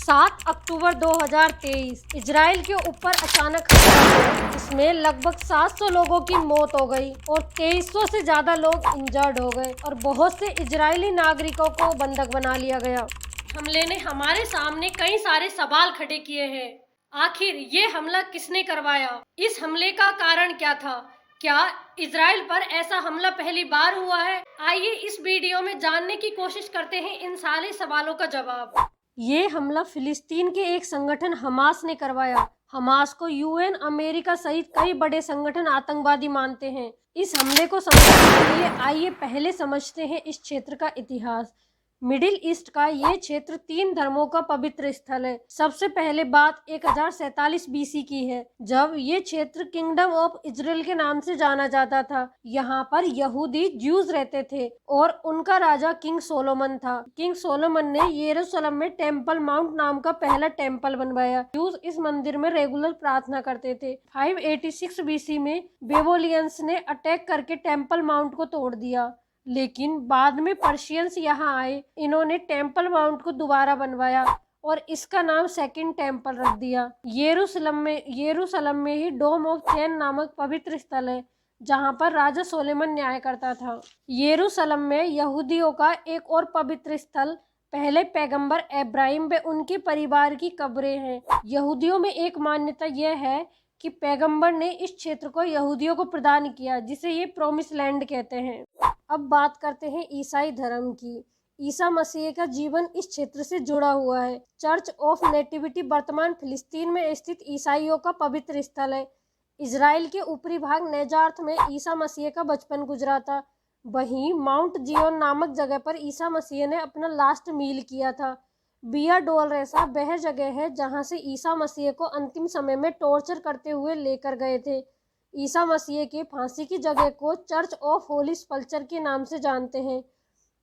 7 अक्टूबर 2023 Israel के ऊपर अचानक हमला हुआ। इसमें लगभग 700 लोगों की मौत हो गई और 2300 से ज़्यादा लोग इंजर्ड हो गए और बहुत से इजरायली नागरिकों को बंधक बना लिया गया। हमले ने हमारे सामने कई सारे सवाल खड़े किए हैं। आखिर ये हमला किसने करवाया? इस हमले का कारण क्या था? क्या इजराइल पर ऐसा हमला पहली बार हुआ है? आइए इस वीडियो में जानने की कोशिश करते हैं इन सारे सवालों का जवाब। ये हमला फिलिस्तीन के एक संगठन हमास ने करवाया। हमास को यूएन, अमेरिका सहित कई बड़े संगठन आतंकवादी मानते हैं। इस हमले को समझने के लिए आइए पहले समझते हैं इस क्षेत्र का इतिहास। मिडिल ईस्ट का ये क्षेत्र 3 धर्मों का पवित्र स्थल है। सबसे पहले बात 1047 बीसी की है, जब ये क्षेत्र किंगडम ऑफ इजराइल के नाम से जाना जाता था। यहाँ पर यहूदी ज्यूज रहते थे और उनका राजा किंग सोलोमन था। किंग सोलोमन ने यरूशलेम में टेम्पल माउंट नाम का पहला टेम्पल बनवाया। ज्यूज इस मंदिर में रेगुलर प्रार्थना करते थे। 586 बीसी में बेबोलियंस ने अटैक करके टेम्पल माउंट को तोड़ दिया, लेकिन बाद में पर्शियंस यहाँ आए। इन्होंने टेम्पल माउंट को दोबारा बनवाया और इसका नाम सेकंड टेम्पल रख दिया। यरूशलेम में ही डोम ऑफ चैन नामक पवित्र स्थल है, जहाँ पर राजा सोलोमन न्याय करता था। यरूशलेम में यहूदियों का एक और पवित्र स्थल पहले पैगंबर इब्राहिम व उनके परिवार की कब्रें हैं। यहूदियों में एक मान्यता यह है कि पैगंबर ने इस क्षेत्र को यहूदियों को प्रदान किया, जिसे ये प्रोमिस लैंड कहते हैं। अब बात करते हैं ईसाई धर्म की। ईसा मसीह का जीवन इस क्षेत्र से जुड़ा हुआ है। चर्च ऑफ नेटिविटी वर्तमान फिलिस्तीन में स्थित ईसाइयों का पवित्र स्थल है। इजराइल के ऊपरी भाग नेजार्थ में ईसा मसीह का बचपन गुजरा था। वहीं माउंट जियोन नामक जगह पर ईसा मसीह ने अपना लास्ट मील किया था। बिया डोलरेसा वह जगह है जहां से ईसा मसीह को अंतिम समय में टॉर्चर करते हुए लेकर गए थे। ईसा मसीह के फांसी की जगह को चर्च ऑफ होली सपल्चर के नाम से जानते हैं।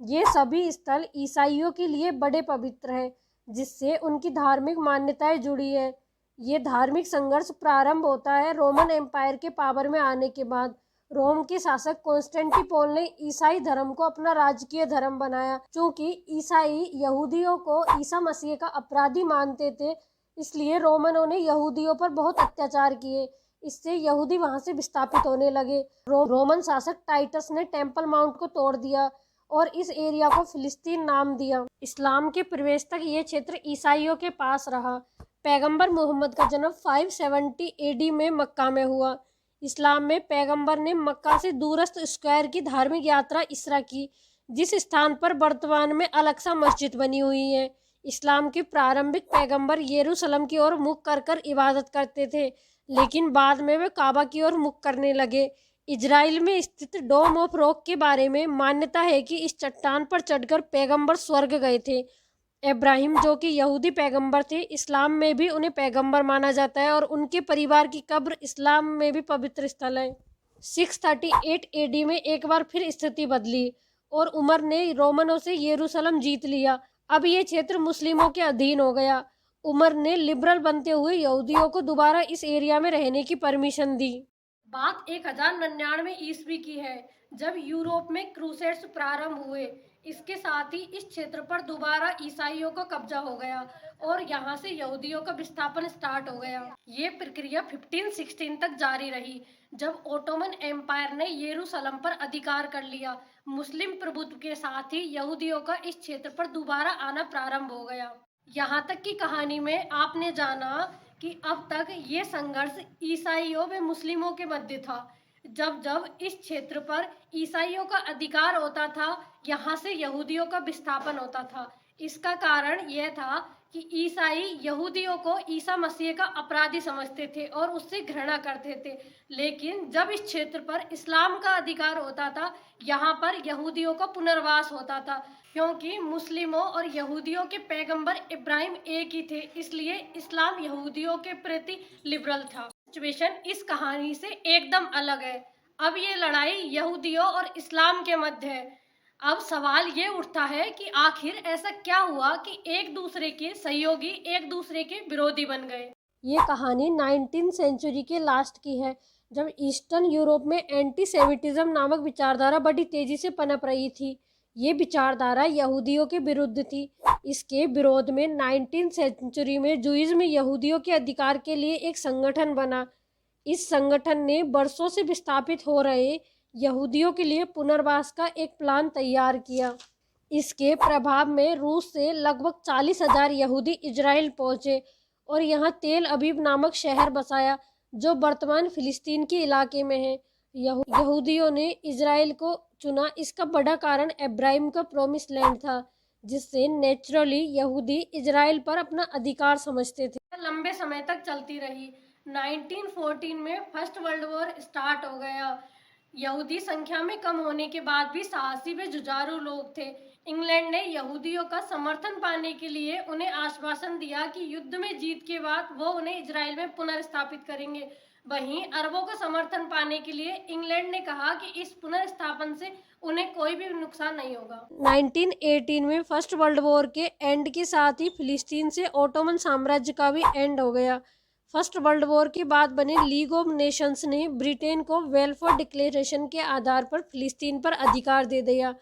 ये सभी स्थल ईसाइयों के लिए बड़े पवित्र हैं, जिससे उनकी धार्मिक मान्यताएं जुड़ी है। ये धार्मिक संघर्ष प्रारंभ होता है रोमन एम्पायर के पावर में आने के बाद। रोम के शासक कॉन्स्टेंटिनोपल ने ईसाई धर्म को अपना राजकीय धर्म बनाया। चूंकि ईसाई यहूदियों को ईसा मसीह का अपराधी मानते थे, इसलिए रोमनों ने यहूदियों पर बहुत अत्याचार किए। इससे यहूदी वहां से विस्थापित होने लगे। रोमन शासक टाइटस ने टेम्पल माउंट को तोड़ दिया और इस एरिया को फिलिस्तीन नाम दिया। इस्लाम के प्रवेश तक ये क्षेत्र ईसाइयों के पास रहा। पैगंबर मोहम्मद का जन्म 570 एडी में मक्का में हुआ। इस्लाम में पैगंबर ने मक्का से दूरस्थ स्क्वायर की धार्मिक यात्रा इसरा की, जिस स्थान पर वर्तमान में अल-अक्सा मस्जिद बनी हुई है। इस्लाम के प्रारंभिक पैगंबर यरूशलेम की ओर मुख कर इबादत करते थे, लेकिन बाद में वे काबा की ओर मुख करने लगे। इजराइल में स्थित डोम ऑफ रॉक के बारे में मान्यता है कि इस चट्टान पर चढ़कर पैगंबर स्वर्ग गए थे। इब्राहिम, जो कि यहूदी पैगंबर थे, इस्लाम में भी उन्हें पैगंबर माना जाता है और उनके परिवार की कब्र इस्लाम में भी पवित्र स्थल है। 638 एडी में एक बार फिर स्थिति बदली और उमर ने रोमनों से यरूशलेम जीत लिया। अब ये क्षेत्र मुस्लिमों के अधीन हो गया। उमर ने लिबरल बनते हुए यहूदियों को दोबारा इस एरिया में रहने की परमिशन दी। बात 1099 ईस्वी की है, जब यूरोप में क्रूसेड्स प्रारंभ हुए। इसके साथ ही इस क्षेत्र पर दोबारा ईसाइयों का कब्जा हो गया और यहाँ से यहूदियों का विस्थापन स्टार्ट हो गया। ये प्रक्रिया 1516 तक जारी रही, जब ओटोमन एम्पायर ने यरूशलेम पर अधिकार कर लिया। मुस्लिम प्रभुत्व के साथ ही यहूदियों का इस क्षेत्र पर दोबारा आना प्रारंभ हो गया। यहाँ तक की कहानी में आपने जाना कि अब तक ये संघर्ष ईसाइयों व मुस्लिमों के मध्य था। जब जब इस क्षेत्र पर ईसाइयों का अधिकार होता था, यहाँ से यहूदियों का विस्थापन होता था। इसका कारण यह था कि ईसाई यहूदियों को ईसा मसीह का अपराधी समझते थे और उससे घृणा करते थे। लेकिन जब इस क्षेत्र पर इस्लाम का अधिकार होता था, यहाँ पर यहूदियों का पुनर्वास होता था। क्योंकि मुस्लिमों और यहूदियों के पैगंबर इब्राहिम एक ही थे, इसलिए इस्लाम यहूदियों के प्रति लिबरल था। सिचुएशन इस कहानी से एकदम अलग है। अब ये लड़ाई यहूदियों और इस्लाम के मध्य है। अब सवाल ये उठता है कि आखिर ऐसा क्या हुआ कि एक दूसरे के सहयोगी एक दूसरे के विरोधी बन गए। ये कहानी 19th सेंचुरी के लास्ट की है, जब ईस्टर्न यूरोप में एंटीसेमिटिज्म नामक विचारधारा बड़ी तेजी से पनप रही थी। ये विचारधारा यहूदियों के विरुद्ध थी। इसके विरोध में 19वीं सेंचुरी में जुइज्म यहूदियों के अधिकार के लिए एक संगठन बना। इस संगठन ने वर्षों से विस्थापित हो रहे यहूदियों के लिए पुनर्वास का एक प्लान तैयार किया। इसके प्रभाव में रूस से लगभग 40,000 यहूदी इजराइल पहुंचे और यहाँ तेल अबीब नामक शहर बसाया, जो वर्तमान फिलिस्तीन के इलाके में है। यहूदियों ने इजराइल को चुना। इसका बड़ा कारण अब्राहम का प्रोमिस लैंड था, जिससे नेचुरली यहूदी इजराइल पर अपना अधिकार समझते थे। लंबे समय तक चलती रही। 1914 में फर्स्ट वर्ल्ड वॉर स्टार्ट हो गया। यहूदी संख्या में कम होने के बाद भी साहसी व जुझारू लोग थे। इंग्लैंड ने यहूदियों का समर्थन पाने के लिए उन्हें आश्वासन दिया कि युद्ध में जीत के बाद वो उन्हें इजराइल में पुनर्स्थापित करेंगे। वहीं अरबों का समर्थन पाने के लिए इंग्लैंड ने कहा कि इस पुनर्स्थापन से उन्हें कोई भी नुकसान नहीं होगा। 1918 में फर्स्ट वर्ल्ड वॉर के एंड के साथ ही फिलिस्तीन से ओटोमन साम्राज्य का भी एंड हो गया। फर्स्ट वर्ल्ड वॉर के बाद बने लीग ऑफ नेशंस ने ब्रिटेन को वेलफेयर डिक्लेरेशन के आधार पर फिलिस्तीन पर अधिकार दे दिया।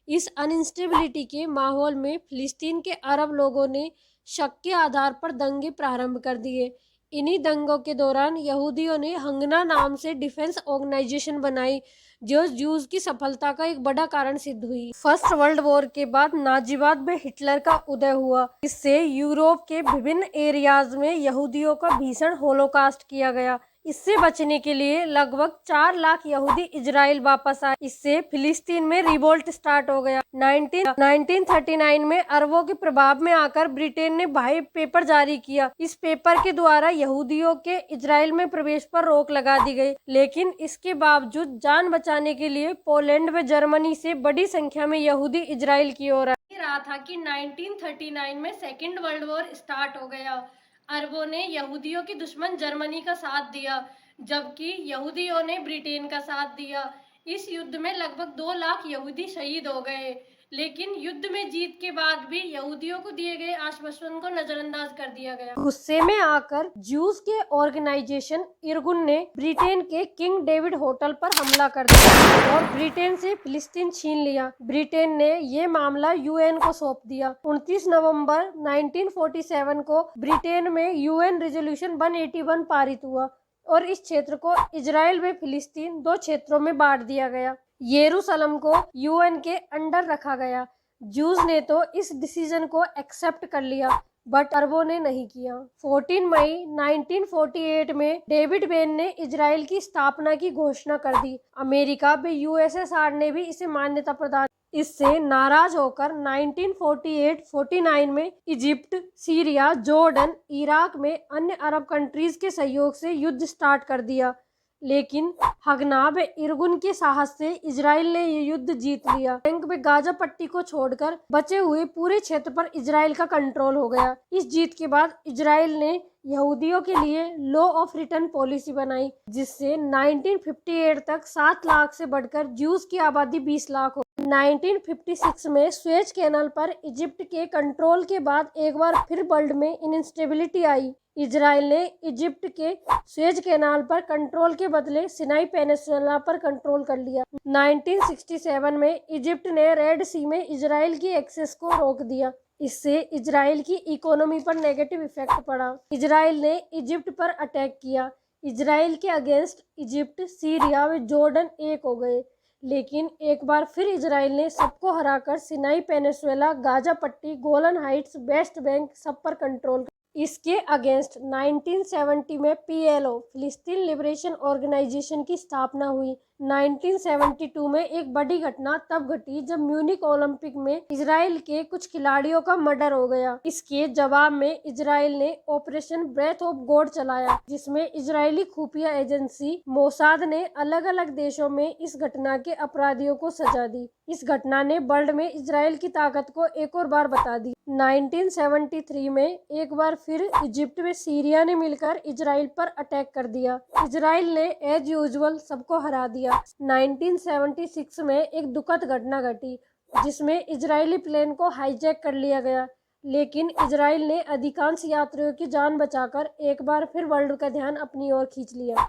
इस अनस्टेबिलिटी के माहौल में फिलिस्तीन के अरब लोगों ने शक के आधार पर दंगे प्रारंभ कर दिए। इन्हीं दंगों के दौरान यहूदियों ने हंगना नाम से डिफेंस ऑर्गेनाइजेशन बनाई, जो जूस की सफलता का एक बड़ा कारण सिद्ध हुई। फर्स्ट वर्ल्ड वॉर के बाद नाजीवाद में हिटलर का उदय हुआ। इससे यूरोप के विभिन्न एरियाज में यहूदियों का भीषण होलोकास्ट किया गया। इससे बचने के लिए लगभग 4 लाख यहूदी इजराइल वापस आए। इससे फिलिस्तीन में रिवोल्ट स्टार्ट हो गया। 1939 में अरबों के प्रभाव में आकर ब्रिटेन ने व्हाइट पेपर जारी किया। इस पेपर के द्वारा यहूदियों के इजराइल में प्रवेश पर रोक लगा दी गई, लेकिन इसके बावजूद जान बचाने के लिए पोलैंड व जर्मनी से बड़ी संख्या में यहूदी इजराइल की ओर आए। रहा था कि 1939 में सेकेंड वर्ल्ड वॉर स्टार्ट हो गया। अरबों ने यहूदियों की दुश्मन जर्मनी का साथ दिया, जबकि यहूदियों ने ब्रिटेन का साथ दिया। इस युद्ध में लगभग 2 लाख यहूदी शहीद हो गए, लेकिन युद्ध में जीत के बाद भी यहूदियों को दिए गए आश्वासन को नजरअंदाज कर दिया गया। गुस्से में आकर ज्यूज के ऑर्गेनाइजेशन इरगुन ने ब्रिटेन के किंग डेविड होटल पर हमला कर दिया और ब्रिटेन से फिलिस्तीन छीन लिया। ब्रिटेन ने ये मामला यूएन को सौंप दिया। 29 नवंबर 1947 को ब्रिटेन में यूएन रेजोल्यूशन 181 पारित हुआ और इस क्षेत्र को इजराइल व फिलिस्तीन 2 क्षेत्रों में बांट दिया गया। यरूशलेम को यूएन के अंडर रखा गया। जूस ने तो इस डिसीजन को एक्सेप्ट कर लिया, बट अरबों ने नहीं किया। 14 मई 1948 में डेविड बेन ने इजराइल की स्थापना की घोषणा कर दी। अमेरिका व यूएसएसआर ने भी इसे मान्यता प्रदान। इससे नाराज होकर 1948-49 में इजिप्ट, सीरिया, जॉर्डन, इराक में अन्य अरब कंट्रीज के सहयोग से युद्ध स्टार्ट कर दिया, लेकिन हगना व इरगुन के साहस से इजराइल ने ये युद्ध जीत लिया। बैंक में गाजा पट्टी को छोड़कर बचे हुए पूरे क्षेत्र पर इजराइल का कंट्रोल हो गया। इस जीत के बाद इजराइल ने यहूदियों के लिए लॉ ऑफ रिटर्न पॉलिसी बनाई, जिससे 1958 तक 7 लाख से बढ़कर ज्यूज की आबादी 20 लाख हो। 1956 में स्वेज कैनाल पर इजिप्ट के कंट्रोल के बाद एक बार फिर वर्ल्ड में इंस्टेबिलिटी आई। इजराइल ने इजिप्ट के स्वेज कैनाल पर कंट्रोल के बदले सिनाई पेनिनसुला पर कंट्रोल कर लिया। 1967 में इजिप्ट ने रेड सी में इजराइल की एक्सेस को रोक दिया। इससे इजराइल की इकोनॉमी पर नेगेटिव इफेक्ट पड़ा। इजराइल ने इजिप्ट पर अटैक किया। इजराइल के अगेंस्ट इजिप्ट, सीरिया व जॉर्डन एक हो गए, लेकिन एक बार फिर इजराइल ने सबको हराकर सिनाई पेनिनसुला, गाजा पट्टी, गोलन हाइट्स, वेस्ट बैंक सब पर कंट्रोल। इसके अगेंस्ट 1970 में पीएलओ फिलिस्तीन लिबरेशन ऑर्गेनाइजेशन की स्थापना हुई। 1972 में एक बड़ी घटना तब घटी जब म्यूनिक ओलंपिक में इजराइल के कुछ खिलाड़ियों का मर्डर हो गया। इसके जवाब में इजराइल ने ऑपरेशन ब्रेथ ऑफ गॉड चलाया, जिसमें इजरायली खुफिया एजेंसी मोसाद ने अलग अलग देशों में इस घटना के अपराधियों को सजा दी। इस घटना ने वर्ल्ड में इजराइल की ताकत को एक और बार बता दी। 1973 में एक बार फिर इजिप्ट व सीरिया ने मिलकर इजराइल पर अटैक कर दिया। इजराइल ने एज यूजुअल सबको हरा दिया। 1976 में एक दुखद घटना घटी, जिसमें इजरायली प्लेन को हाईजैक कर लिया गया, लेकिन इजराइल ने अधिकांश यात्रियों की जान बचाकर एक बार फिर वर्ल्ड का ध्यान अपनी ओर खींच लिया।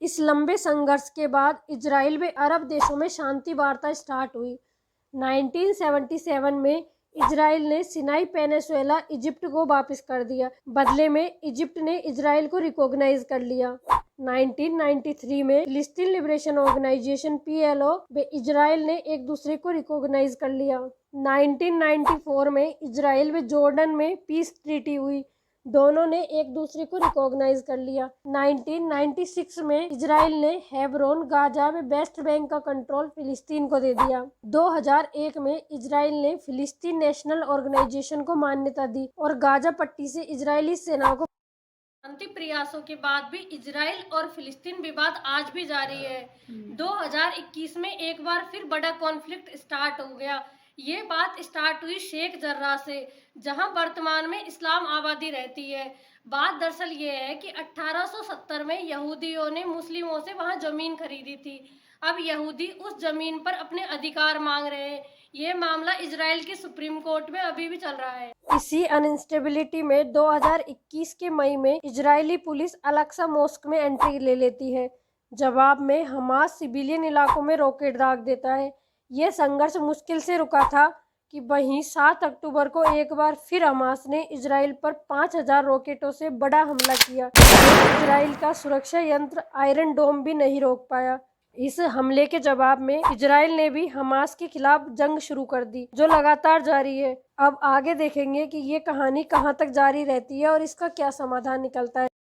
इस लंबे संघर्ष के बाद इजराइल व अरब देशों में शांति वार्ता स्टार्ट हुई। 1977 में इजराइल ने सिनाई पेनिनसुला इजिप्ट को वापस कर दिया। बदले में इजिप्ट ने इजराइल को रिकॉग्नाइज कर लिया। 1993 में फिलिस्तीन लिबरेशन ऑर्गेनाइजेशन PLO व इजराइल ने एक दूसरे को रिकॉग्नाइज कर लिया। 1994 में इजराइल व जॉर्डन में पीस ट्रीटी हुई। दोनों ने एक दूसरे को रिकॉग्नाइज कर लिया। 1996 में इजराइल ने हेब्रोन, गाजा व वेस्ट बैंक का कंट्रोल फिलिस्तीन को दे दिया। 2001 में इजराइल ने फिलिस्तीन नेशनल ऑर्गेनाइजेशन को मान्यता दी और गाजा पट्टी से इजरायली सेना को शांति प्रयासों के बाद भी इजराइल और फिलिस्तीन विवाद आज भी जारी है। 2021 में एक बार फिर बड़ा कॉन्फ्लिक्ट स्टार्ट हो गया। ये बात स्टार्ट हुई शेख जर्राह से, जहां वर्तमान में इस्लाम आबादी रहती है। बात दरअसल ये है कि 1870 में यहूदियों ने मुस्लिमों से वहां जमीन खरीदी थी। अब यहूदी उस जमीन पर अपने अधिकार मांग रहे हैं। ये मामला इजराइल की सुप्रीम कोर्ट में अभी भी चल रहा है। इसी अनस्टेबिलिटी में 2021 के मई में इजरायली पुलिस अल-अक्सा मॉस्क में एंट्री ले लेती है। जवाब में हमास सिविलियन इलाकों में रॉकेट दाग देता है। ये संघर्ष मुश्किल से रुका था कि वहीं 7 अक्टूबर को एक बार फिर हमास ने इजराइल पर 5000 रॉकेटों से बड़ा हमला किया। इजराइल का सुरक्षा यंत्र आयरन डोम भी नहीं रोक पाया। इस हमले के जवाब में इजराइल ने भी हमास के खिलाफ जंग शुरू कर दी, जो लगातार जारी है। अब आगे देखेंगे कि ये कहानी कहां तक जारी रहती है और इसका क्या समाधान निकलता है।